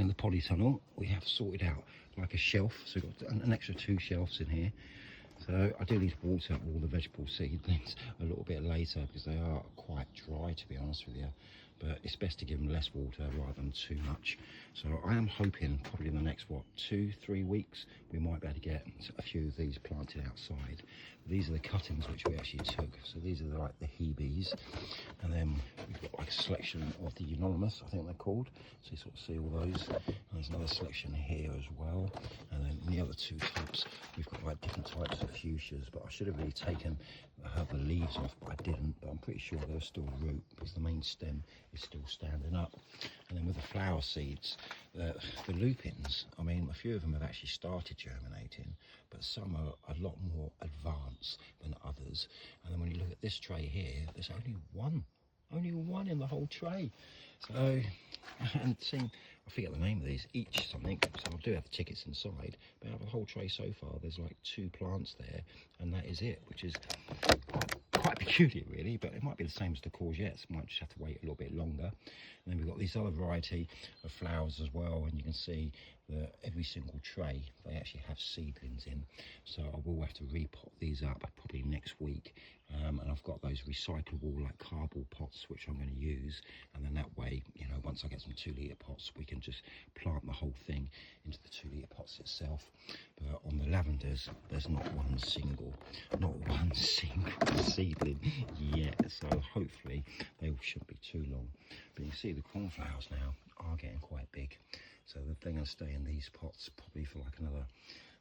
In the polytunnel, we have sorted out like a shelf, so we've got an extra 2 shelves in here. So I do need to water all the vegetable seedlings a little bit later because they are quite dry, to be honest with you. But it's best to give them less water rather than too much. So I am hoping probably in the next, 2-3 weeks, we might be able to get a few of these planted outside. These are the cuttings which we actually took. So these are like the Hebes. And then we've got like a selection of the Euonymus, I think they're called. So you sort of see all those. And there's another selection here as well. And then in the other 2 tubs, we've got like different types of fuchsias. But I should have really taken the leaves off, but I didn't. But I'm pretty sure they're still root because the main stem is still standing up. And then with the flower seeds, the lupins, I mean, a few of them have actually started germinating, but some are a lot more advanced than others. And then when you look at this tray here, there's only one in the whole tray. So, and seeing, I forget the name of these, each something, so I do have the tickets inside, but out of the whole tray so far, there's like 2 plants there, and that is it, which is quite peculiar really, but it might be the same as the courgettes. Might just have to wait a little bit longer. And then we've got this other variety of flowers as well, and you can see that every single tray they actually have seedlings in, so I will have to repot these up probably next week. And I've got those recyclable like cardboard pots which I'm going to use, and then that way, you know, once I get some 2-litre pots, we can just plant the whole thing into the 2-litre pots itself. But on the lavenders, there's not one single seedling yet, so hopefully they shouldn't be too long. But you can see the cornflowers now are getting quite big, so they're going to stay in these pots probably for like another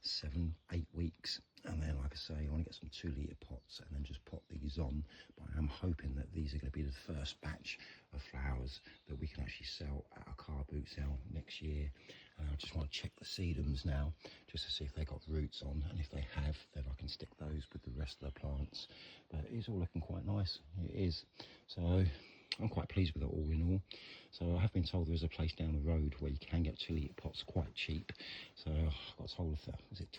7-8 weeks. And then, like I say, I want to get some 2-litre pots and then just pop these on. But I'm hoping that these are going to be the first batch of flowers that we can actually sell at a car boot sale next year. And I just want to check the sedums now, just to see if they got roots on, and if they have, then I can stick those with the rest of the plants. But it is all looking quite nice, it is. So I'm quite pleased with it all in all. So I have been told there's a place down the road where you can get 2-litre pots quite cheap. So I got told, is it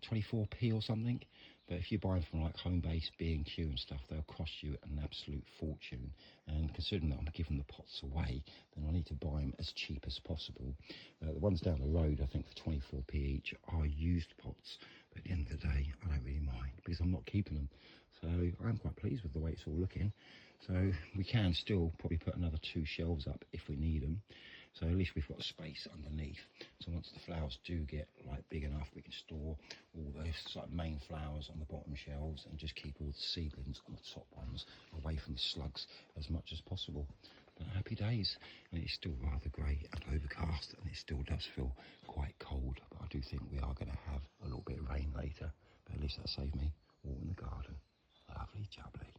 24p or something? But if you buy them from like Homebase, B&Q and stuff, they'll cost you an absolute fortune. And considering that I'm giving the pots away, then I need to buy them as cheap as possible. The ones down the road, I think for 24p each, are used pots. But at the end of the day, I don't really mind because I'm not keeping them. So I'm quite pleased with the way it's all looking. So we can still probably put another 2 shelves up if we need them. So at least we've got space underneath. So once the flowers do get like big enough, we can store all those like main flowers on the bottom shelves and just keep all the seedlings on the top ones away from the slugs as much as possible. But happy days. And it's still rather grey and overcast, and it still does feel quite cold. But I do think we are going to have a little bit of rain later. But at least that saved me all in the garden. Lovely jubbly.